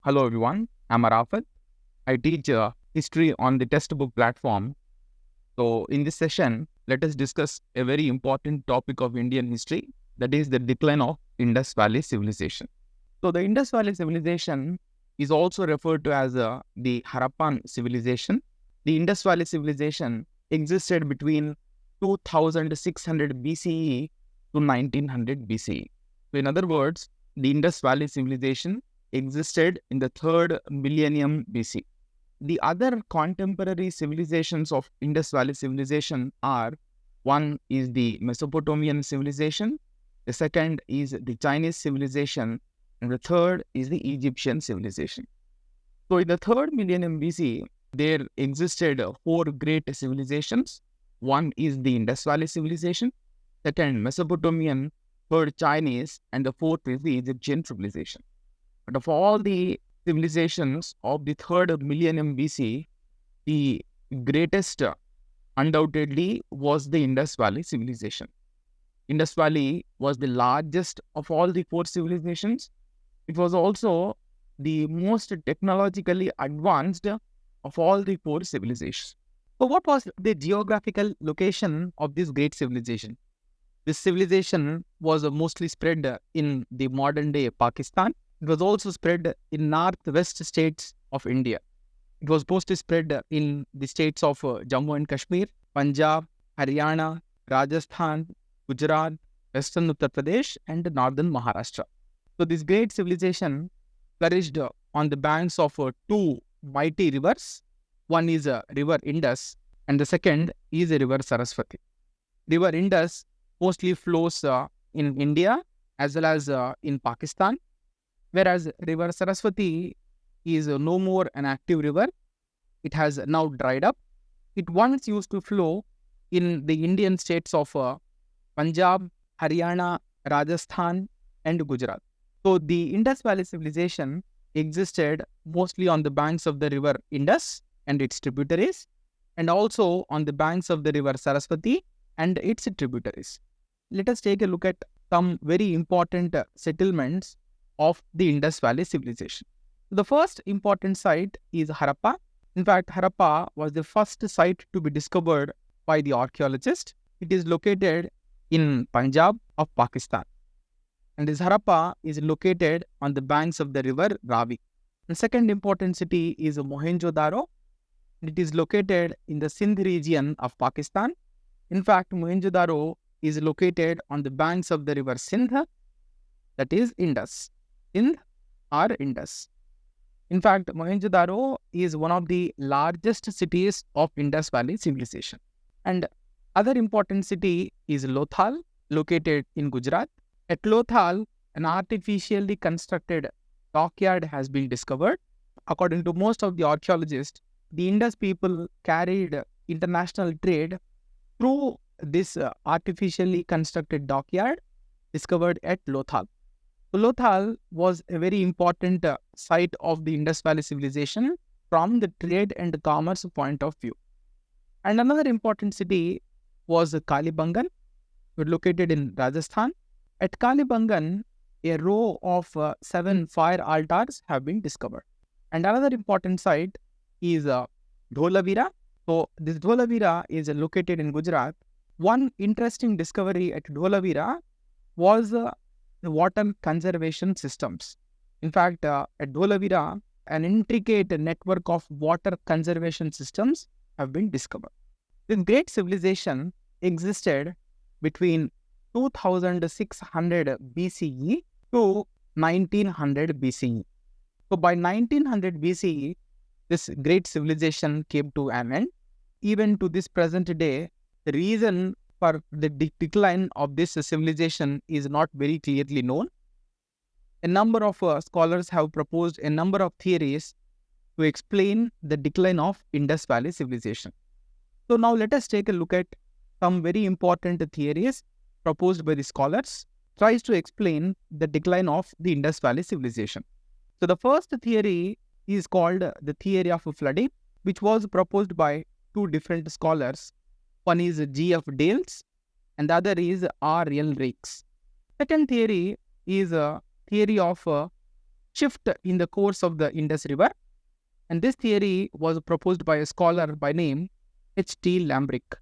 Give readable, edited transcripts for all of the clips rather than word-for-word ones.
Hello everyone, I'm Arafat. I teach history on the textbook platform. So in this session, let us discuss a very important topic of Indian history, that is the decline of Indus Valley civilization. So the Indus Valley civilization is also referred to as the Harappan civilization. The Indus Valley civilization existed between 2600 BCE to 1900 BCE. So in other words, the Indus Valley civilization existed in the third millennium BC. The other contemporary civilizations of Indus Valley civilization are: one is the Mesopotamian civilization, the second is the Chinese civilization, and the third is the Egyptian civilization. So in the third millennium BC, there existed four great civilizations. One is the Indus Valley civilization, second Mesopotamian, third Chinese, and the fourth is the Egyptian civilization. But of all the civilizations of the third millennium BC, the greatest undoubtedly was the Indus Valley civilization. Indus Valley was the largest of all the four civilizations. It was also the most technologically advanced of all the four civilizations. So what was the geographical location of this great civilization? This civilization was mostly spread in the modern day Pakistan. It was also spread in northwest states of India. It was mostly spread in the states of Jammu and Kashmir, Punjab, Haryana, Rajasthan, Gujarat, Western Uttar Pradesh, and Northern Maharashtra. So this great civilization flourished on the banks of two mighty rivers. One is river Indus, and the second is river Saraswati. River Indus mostly flows in India as well as in Pakistan, whereas river Saraswati is no more an active river. It has now dried up. It once used to flow in the Indian states of Punjab, Haryana, Rajasthan, and Gujarat. So the Indus Valley civilization existed mostly on the banks of the river Indus and its tributaries, and also on the banks of the river Saraswati and its tributaries. Let us take a look at some very important settlements of the Indus Valley civilization. The first important site is Harappa. In fact, Harappa was the first site to be discovered by the archaeologist. It is located in Punjab of Pakistan. And this Harappa is located on the banks of the river Ravi. The second important city is Mohenjo-daro. It is located in the Sindh region of Pakistan. In fact, Mohenjo-daro is located on the banks of the river Sindh, that is Indus. Sindh or Indus. In fact, Mohenjo-daro is one of the largest cities of Indus Valley civilization. And other important city is Lothal, located in Gujarat. At Lothal, an artificially constructed dockyard has been discovered. According to most of the archaeologists, the Indus people carried international trade through this artificially constructed dockyard discovered at Lothal. So Lothal was a very important site of the Indus Valley civilization from the trade and commerce point of view. And another important city was Kalibangan, located in Rajasthan. At Kalibangan, a row of 7 fire altars have been discovered. And another important site is Dholavira. So this Dholavira is located in Gujarat. One interesting discovery at Dholavira was the water conservation systems. In fact, at Dholavira, an intricate network of water conservation systems have been discovered. This great civilization existed between 2600 BCE to 1900 BCE. So by 1900 BCE, this great civilization came to an end. Even to this present day, the reason for the decline of this civilization is not very clearly known. A number of scholars have proposed a number of theories to explain the decline of Indus Valley civilization. So now let us take a look at some very important theories proposed by the scholars, tries to explain the decline of the Indus Valley civilization. So the first theory is called the theory of flooding, which was proposed by two different scholars. One is G.F. Dales and the other is R. L. Rakes. Second theory is a theory of shift in the course of the Indus River. And this theory was proposed by a scholar by name H.T. Lambrick.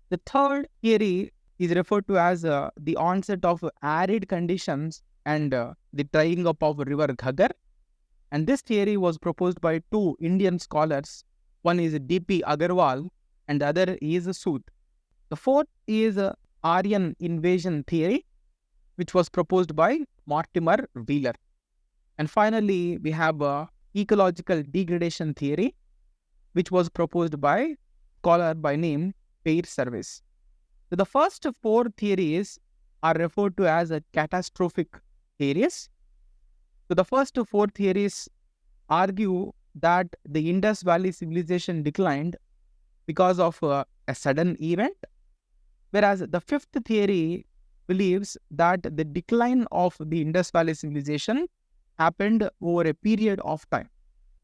The third theory is referred to as the onset of arid conditions and the drying up of river Ghaggar. And this theory was proposed by two Indian scholars. One is D.P. Agarwal and the other is Sood. The fourth is Aryan invasion theory, which was proposed by Mortimer Wheeler. And finally, we have ecological degradation theory, which was proposed by a scholar by name Peir Service. So the first four theories are referred to as catastrophic theories. So the first four theories argue that the Indus Valley civilization declined because of a sudden event, whereas the fifth theory believes that the decline of the Indus Valley civilization happened over a period of time.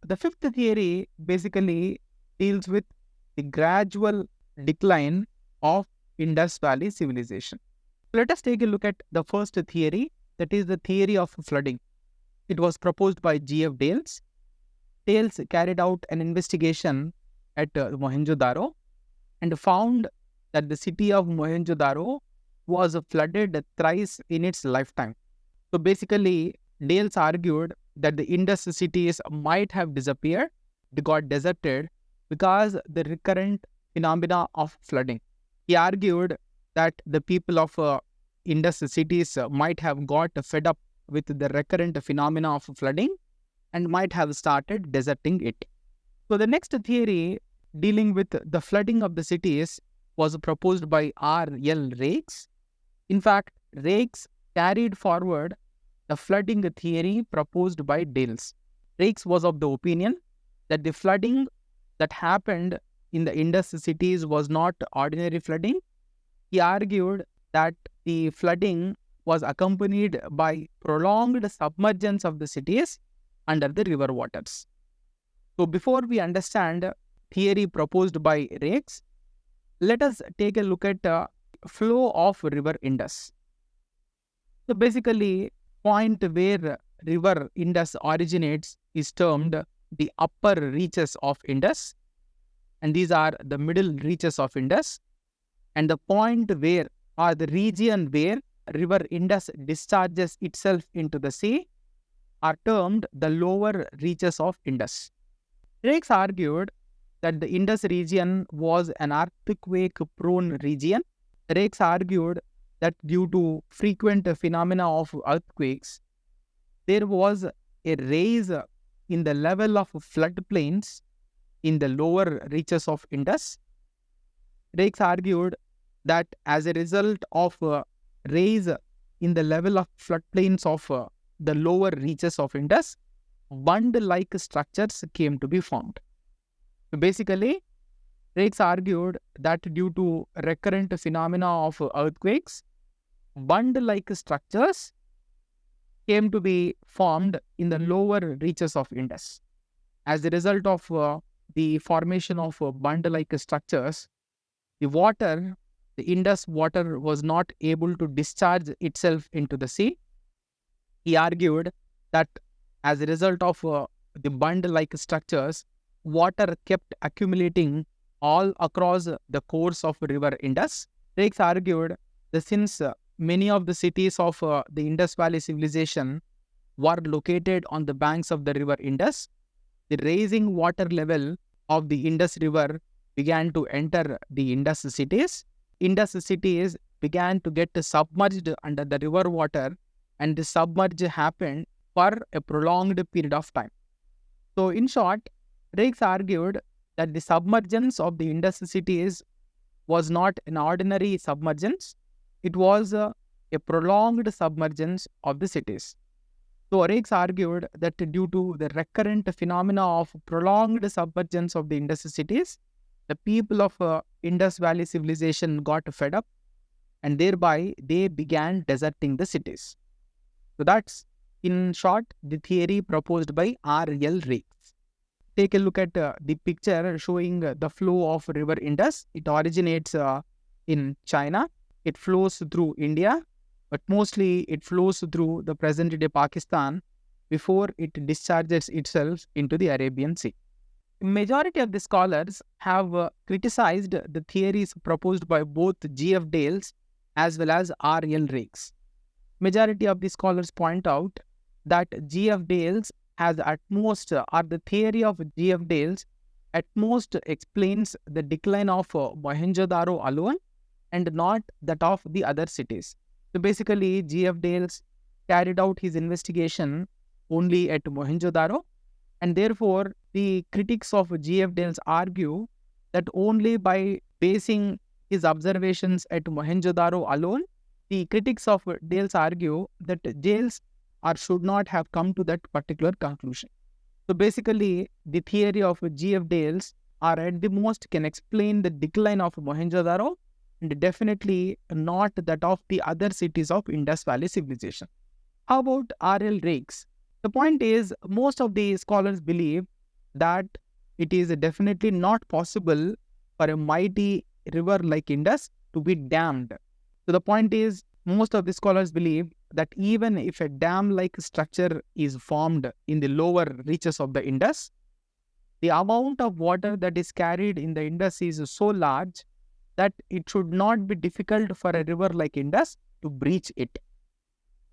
The fifth theory basically deals with the gradual decline of Indus Valley civilization. Let us take a look at the first theory, that is the theory of flooding. It was proposed by G.F. Dales. Dales carried out an investigation at Mohenjo-daro and found that the city of Mohenjo-daro was flooded thrice in its lifetime. So basically, Dales argued that the Indus cities might have disappeared, they got deserted because the recurrent phenomena of flooding. He argued that the people of Indus cities might have got fed up with the recurrent phenomena of flooding and might have started deserting it. So the next theory dealing with the flooding of the cities was proposed by R.L. Raikes. In fact, Raikes carried forward the flooding theory proposed by Dales. Raikes was of the opinion that the flooding that happened in the Indus cities was not ordinary flooding. He argued that the flooding was accompanied by prolonged submergence of the cities under the river waters. So before we understand theory proposed by Raikes, let us take a look at flow of river Indus. So basically, point where river Indus originates is termed the upper reaches of Indus, and these are the middle reaches of Indus, and the point where or the region where river Indus discharges itself into the sea are termed the lower reaches of Indus. Raikes argued that the Indus region was an earthquake-prone region. Raikes argued that due to frequent phenomena of earthquakes, there was a rise in the level of floodplains in the lower reaches of Indus. Raikes argued that as a result of rise in the level of floodplains of the lower reaches of Indus, bund-like structures came to be formed. So basically, Raikes argued that due to recurrent phenomena of earthquakes, bund-like structures came to be formed in the lower reaches of Indus. As a result of the formation of bund-like structures, the Indus water was not able to discharge itself into the sea. He argued that as a result of the bund-like structures, water kept accumulating all across the course of river Indus. Raikes argued that since many of the cities of the Indus Valley civilization were located on the banks of the river Indus, the rising water level of the Indus River began to enter the Indus cities. Indus cities began to get submerged under the river water, and the submerge happened for a prolonged period of time. So in short, Raikes argued that the submergence of the Indus cities was not an ordinary submergence, it was a prolonged submergence of the cities. So Raikes argued that due to the recurrent phenomena of prolonged submergence of the Indus cities, the people of Indus Valley civilization got fed up, and thereby they began deserting the cities. So that's, in short, the theory proposed by R.L. Raikes. Take a look at the picture showing the flow of river Indus. It originates in China. It flows through India, but mostly it flows through the present-day Pakistan, before it discharges itself into the Arabian Sea. Majority of the scholars have criticized the theories proposed by both G.F. Dales as well as R.L. Rakes. Majority of the scholars point out that G.F. Dales has at most, or the theory of G.F. Dales at most explains the decline of Mohenjo-daro alone and not that of the other cities. So basically, G.F. Dales carried out his investigation only at Mohenjo-daro, and therefore the critics of G.F. Dales argue that only by basing his observations at Mohenjo-daro alone, the critics of Dales argue that Dales should not have come to that particular conclusion. So basically, the theory of G.F. Dales at the most can explain the decline of Mohenjo-daro and definitely not that of the other cities of Indus Valley civilization. How about R.L. Rakes? The point is, most of the scholars believe that it is definitely not possible for a mighty river like Indus to be dammed. So the point is, most of the scholars believe that even if a dam-like structure is formed in the lower reaches of the Indus, the amount of water that is carried in the Indus is so large that it should not be difficult for a river like Indus to breach it.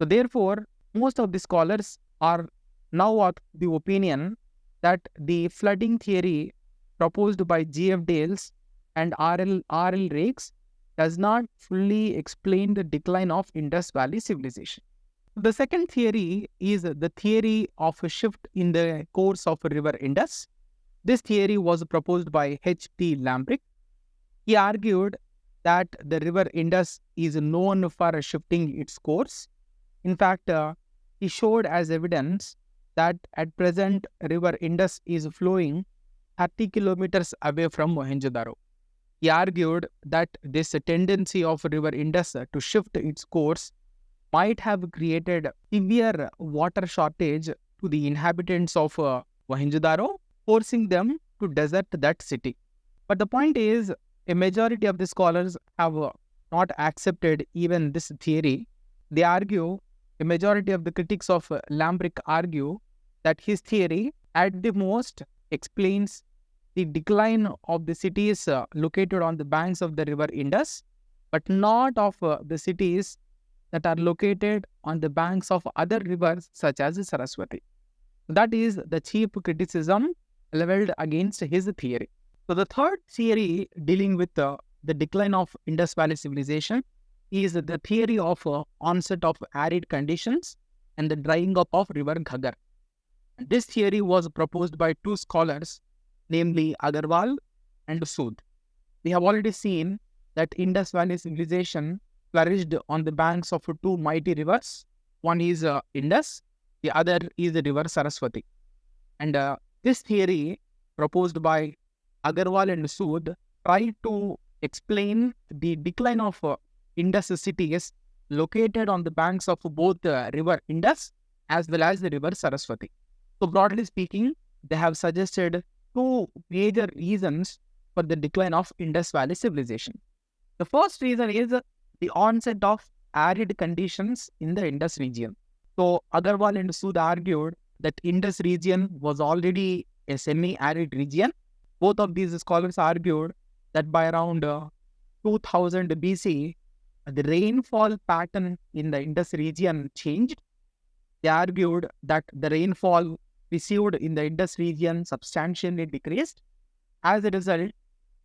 So therefore, most of the scholars are now of the opinion that the flooding theory proposed by G.F. Dales and R.L. Rakes does not fully explain the decline of Indus Valley civilization. The second theory is the theory of a shift in the course of river Indus. This theory was proposed by H.T. Lambrick. He argued that the river Indus is known for shifting its course. In fact, he showed as evidence that at present river Indus is flowing 30 kilometers away from Mohenjo-daro. He argued that this tendency of river Indus to shift its course might have created severe water shortage to the inhabitants of Mohenjo-daro, forcing them to desert that city. But the point is, a majority of the scholars have not accepted even this theory. They argue, a majority of the critics of Lambrick argue that his theory at the most explains the decline of the cities located on the banks of the river Indus, but not of the cities that are located on the banks of other rivers such as Saraswati. That is the chief criticism leveled against his theory. So the third theory dealing with the decline of Indus Valley civilization is the theory of onset of arid conditions and the drying up of river Ghaggar. This theory was proposed by two scholars, namely Agarwal and Sood. We have already seen that Indus Valley civilization flourished on the banks of two mighty rivers. One is Indus, the other is the river Saraswati. And this theory proposed by Agarwal and Sood tried to explain the decline of Indus cities located on the banks of both the river Indus as well as the river Saraswati. So broadly speaking, they have suggested two major reasons for the decline of Indus Valley civilization. The first reason is the onset of arid conditions in the Indus region. So Agarwal and Sood argued that Indus region was already a semi-arid region. Both of these scholars argued that by around 2000 BC, the rainfall pattern in the Indus region changed. They argued that the rainfall received in the Indus region substantially decreased. As a result,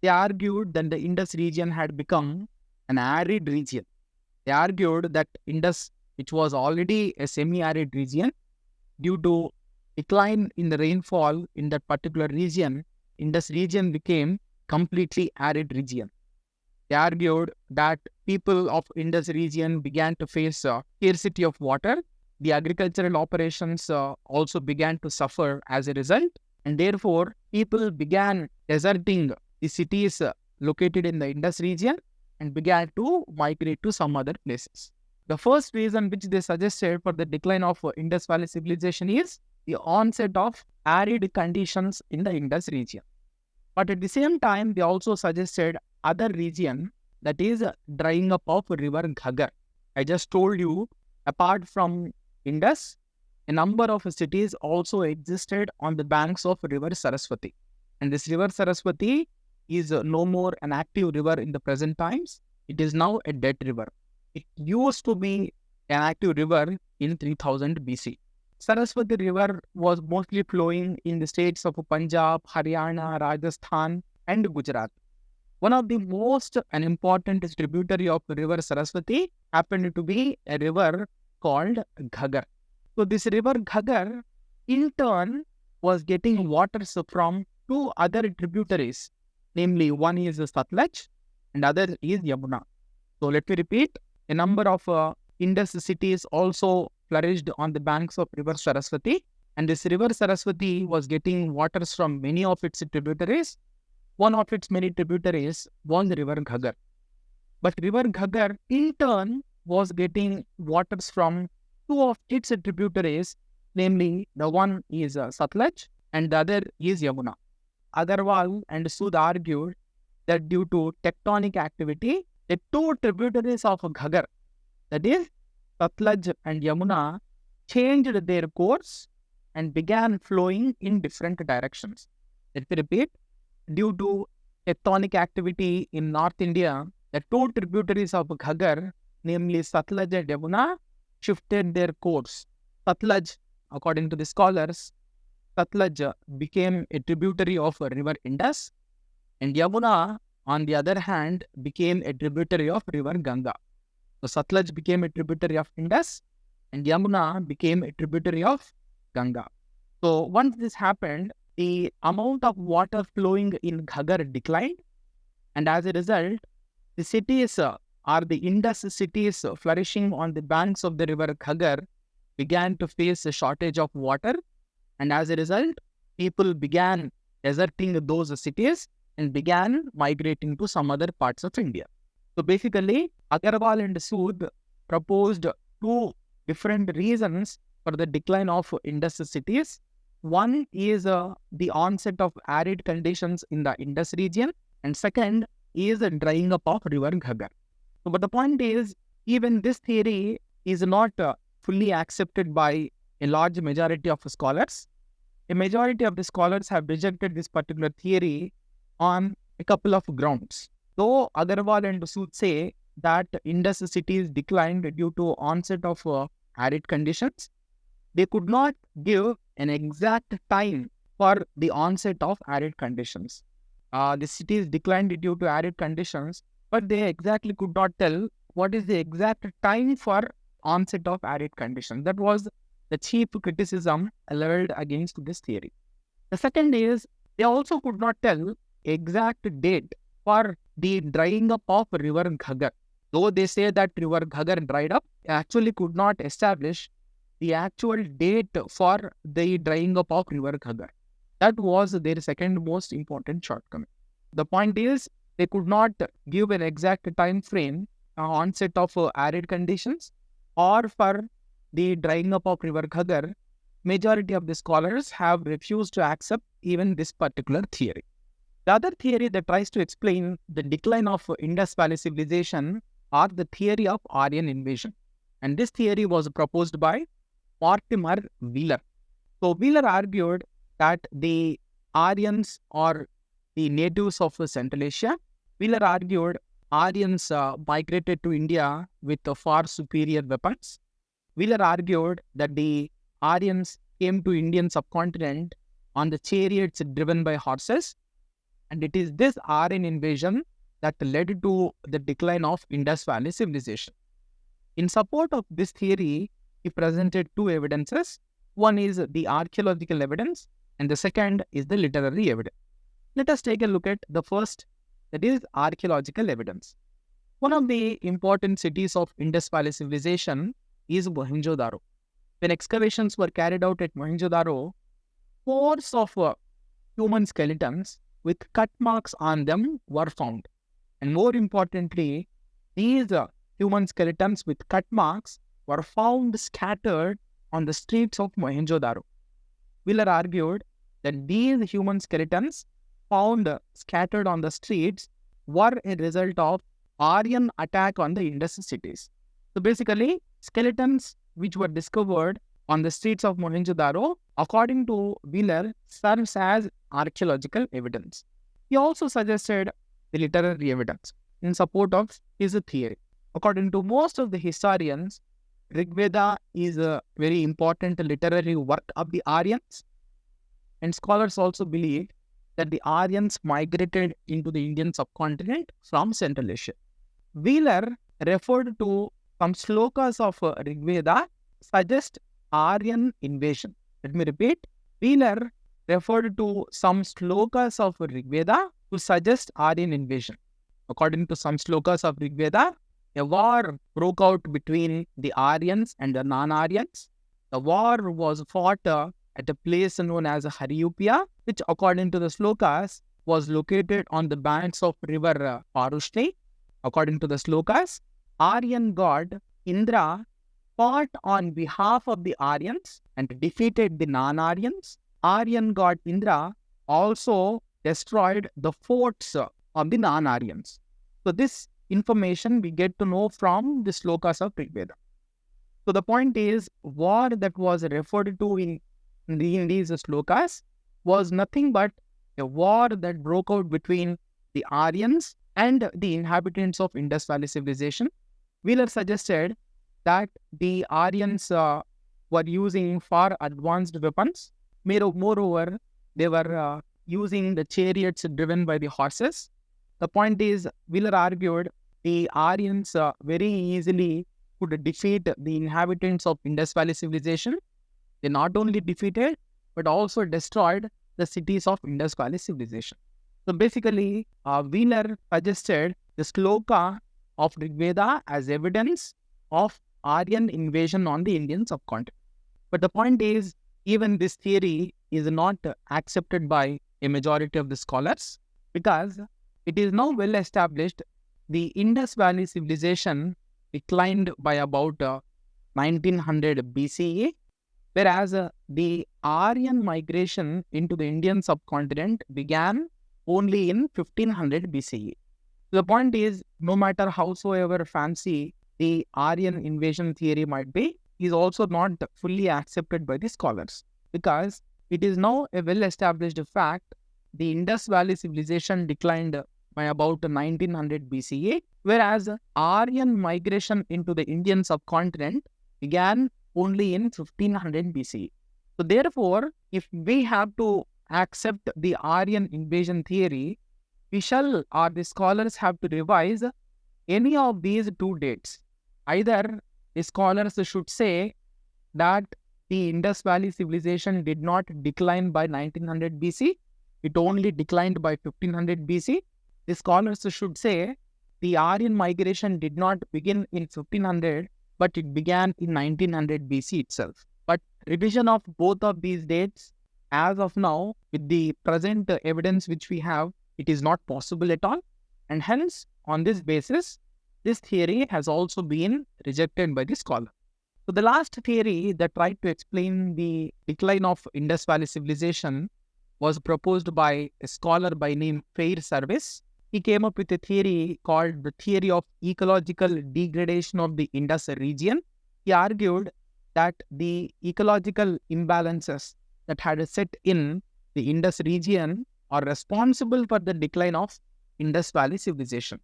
they argued that the Indus region had become an arid region. They argued that Indus, which was already a semi-arid region, due to decline in the rainfall in that particular region, Indus region became completely arid region. They argued that people of Indus region began to face scarcity of water. The agricultural operations also began to suffer as a result, and therefore people began deserting the cities located in the Indus region and began to migrate to some other places. The first reason which they suggested for the decline of Indus Valley civilization is the onset of arid conditions in the Indus region. But at the same time, they also suggested other region, that is drying up of river Ghaggar. I just told you, apart from Indus, a number of cities also existed on the banks of river Saraswati. And this river Saraswati is no more an active river in the present times. It is now a dead river. It used to be an active river in 3000 BC. Saraswati River was mostly flowing in the states of Punjab, Haryana, Rajasthan, and Gujarat. One of the most and important tributary of river Saraswati happened to be a river called Ghaggar. So this river Ghaggar, in turn, was getting waters from two other tributaries, namely one is Satluj and other is Yamuna. So let me repeat, a number of Indus cities also flourished on the banks of river Saraswati, and this river Saraswati was getting waters from many of its tributaries. One of its many tributaries was the river Ghaggar. But river Ghaggar, in turn, was getting waters from two of its tributaries, namely the one is Satluj and the other is Yamuna. Agarwal and Sood argued that due to tectonic activity, the two tributaries of Ghaggar, that is Satluj and Yamuna, changed their course and began flowing in different directions. Let me repeat, due to tectonic activity in North India, the two tributaries of Ghaggar, namely Satluj and Yamuna, shifted their course. Satluj, according to the scholars, Satluj became a tributary of river Indus, and Yamuna, on the other hand, became a tributary of river Ganga. So Satluj became a tributary of Indus, and Yamuna became a tributary of Ganga. So once this happened, the amount of water flowing in Ghaggar declined, and as a result, the cities or the Indus cities flourishing on the banks of the river Ghaggar began to face a shortage of water, and as a result, people began deserting those cities and began migrating to some other parts of India. So basically, Agarwal and Sood proposed two different reasons for the decline of Indus cities. One is the onset of arid conditions in the Indus region, and second is the drying up of river Ghaggar. So, but the point is, even this theory is not fully accepted by a large majority of scholars. A majority of the scholars have rejected this particular theory on a couple of grounds. Though Agarwal and Sood say that Indus cities declined due to onset of arid conditions, they could not give an exact time for the onset of arid conditions. The cities declined due to arid conditions, but they exactly could not tell what is the exact time for onset of arid conditions. That was the chief criticism leveled against this theory. The second is, they also could not tell exact date for the drying up of river Ghaggar. Though they say that river Ghaggar dried up, they actually could not establish the actual date for the drying up of river Ghaggar. That was their second most important shortcoming. The point is, they could not give an exact time frame onset of arid conditions or for the drying up of river Ghaggar. Majority of the scholars have refused to accept even this particular theory. The other theory that tries to explain the decline of Indus Valley civilization are the theory of Aryan invasion. And this theory was proposed by Mortimer Wheeler. So Wheeler argued that the Aryans or the natives of Central Asia, Wheeler argued Aryans migrated to India with far superior weapons. Wheeler argued that the Aryans came to Indian subcontinent on the chariots driven by horses, and it is this Aryan invasion that led to the decline of Indus Valley civilization. In support of this theory, he presented two evidences. One is the archaeological evidence, and the second is the literary evidence. Let us take a look at the first, that is archaeological evidence. One of the important cities of Indus Valley civilization is Mohenjo-daro. When excavations were carried out at Mohenjo-daro, scores of human skeletons with cut marks on them were found. And more importantly, these human skeletons with cut marks were found scattered on the streets of Mohenjo-daro. Wheeler argued that these human skeletons found scattered on the streets were a result of Aryan attack on the Indus cities. So basically, skeletons which were discovered on the streets of Mohenjo-daro, according to Wheeler, serves as archaeological evidence. He also suggested the literary evidence in support of his theory. According to most of the historians, Rigveda is a very important literary work of the Aryans, and scholars also believe that the Aryans migrated into the Indian subcontinent from Central Asia. Wheeler referred to some slokas of Rigveda suggest Aryan invasion. Let me repeat. Wheeler referred to some slokas of Rigveda to suggest Aryan invasion. According to some slokas of Rigveda, a war broke out between the Aryans and the non-Aryans. The war was fought at a place known as Harappa, which according to the slokas was located on the banks of river Parushni. According to the slokas, Aryan god Indra fought on behalf of the Aryans and defeated the non-Aryans. Aryan god Indra also destroyed the forts of the non-Aryans. So this information we get to know from the slokas of Rigveda. So the point is, war that was referred to in these slokas was nothing but a war that broke out between the Aryans and the inhabitants of Indus Valley civilization. Wheeler suggested that the Aryans were using far advanced weapons. Moreover, they were using the chariots driven by the horses. The point is, Wheeler argued the Aryans very easily could defeat the inhabitants of Indus Valley civilization. They not only defeated, but also destroyed the cities of Indus Valley civilization. So basically, Wheeler suggested the sloka of Rigveda as evidence of Aryan invasion on the Indian subcontinent. But the point is, even this theory is not accepted by a majority of the scholars, because it is now well established the Indus Valley civilization declined by about 1900 BCE, whereas the Aryan migration into the Indian subcontinent began only in 1500 BCE. The point is, no matter howsoever fancy the Aryan invasion theory might be, is also not fully accepted by the scholars, because it is now a well-established fact the Indus Valley civilization declined by about 1900 BCE, whereas Aryan migration into the Indian subcontinent began only in 1500 BCE. So therefore, if we have to accept the Aryan invasion theory, we shall, or the scholars have to revise any of these two dates. Either the scholars should say that the Indus Valley civilization did not decline by 1900 BC, it only declined by 1500 BC. The scholars should say the Aryan migration did not begin in 1500, but it began in 1900 BC itself. But revision of both of these dates, as of now, with the present evidence which we have, it is not possible at all. And hence, on this basis, this theory has also been rejected by the scholar. So the last theory that tried to explain the decline of Indus Valley civilization was proposed by a scholar by name Fairservice. He came up with a theory called the theory of ecological degradation of the Indus region. He argued that the ecological imbalances that had set in the Indus region are responsible for the decline of Indus Valley civilization.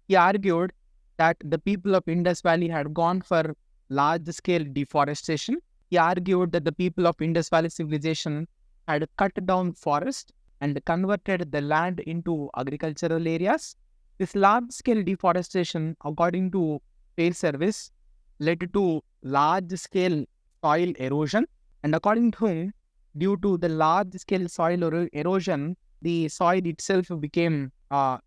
He argued that the people of Indus Valley had gone for large-scale deforestation. He argued that the people of Indus Valley civilization had cut down forest and converted the land into agricultural areas. This large-scale deforestation, according to Fairservice, led to large-scale soil erosion. And according to him, due to the large-scale soil erosion, the soil itself became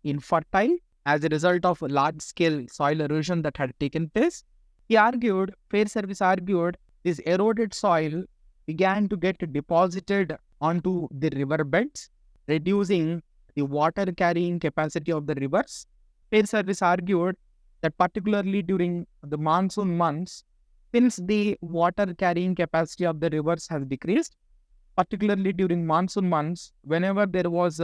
infertile as a result of large-scale soil erosion that had taken place. Fairservice argued, this eroded soil began to get deposited onto the riverbeds, reducing the water carrying capacity of the rivers. Fairservice argued that particularly during the monsoon months, since the water carrying capacity of the rivers has decreased, particularly during monsoon months, whenever there was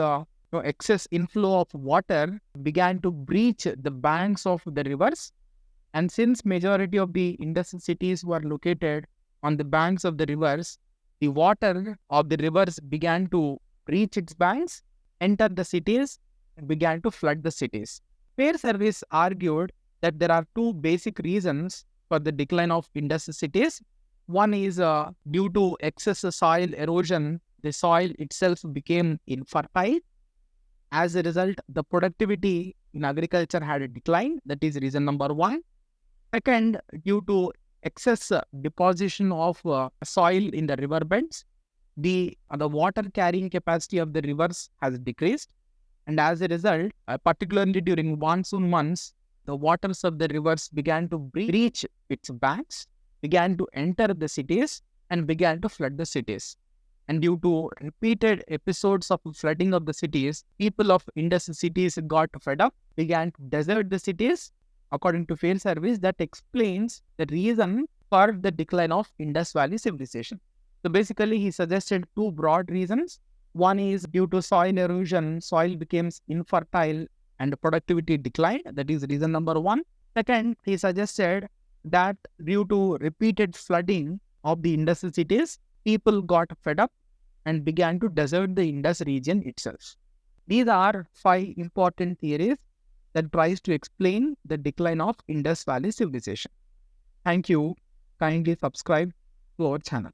excess inflow of water, began to breach the banks of the rivers. And since majority of the Indus cities were located on the banks of the rivers, the water of the rivers began to reach its banks, enter the cities, and began to flood the cities. Fair Service argued that there are two basic reasons for the decline of Indus cities. One is due to excess soil erosion, the soil itself became infertile. As a result, the productivity in agriculture had declined. That is reason number one. Second, due to excess deposition of soil in the river beds, the water carrying capacity of the rivers has decreased. And as a result, particularly during monsoon months, the waters of the rivers began to reach its banks, began to enter the cities, and began to flood the cities. And due to repeated episodes of flooding of the cities, people of Indus cities got fed up, began to desert the cities. According to Fair Service, that explains the reason for the decline of Indus Valley civilization. So basically, he suggested two broad reasons. One is due to soil erosion, soil becomes infertile and productivity declined. That is reason number one. Second, he suggested that due to repeated flooding of the Indus cities, people got fed up and began to desert the Indus region itself. These are 5 important theories that tries to explain the decline of Indus Valley civilization. Thank you. Kindly subscribe to our channel.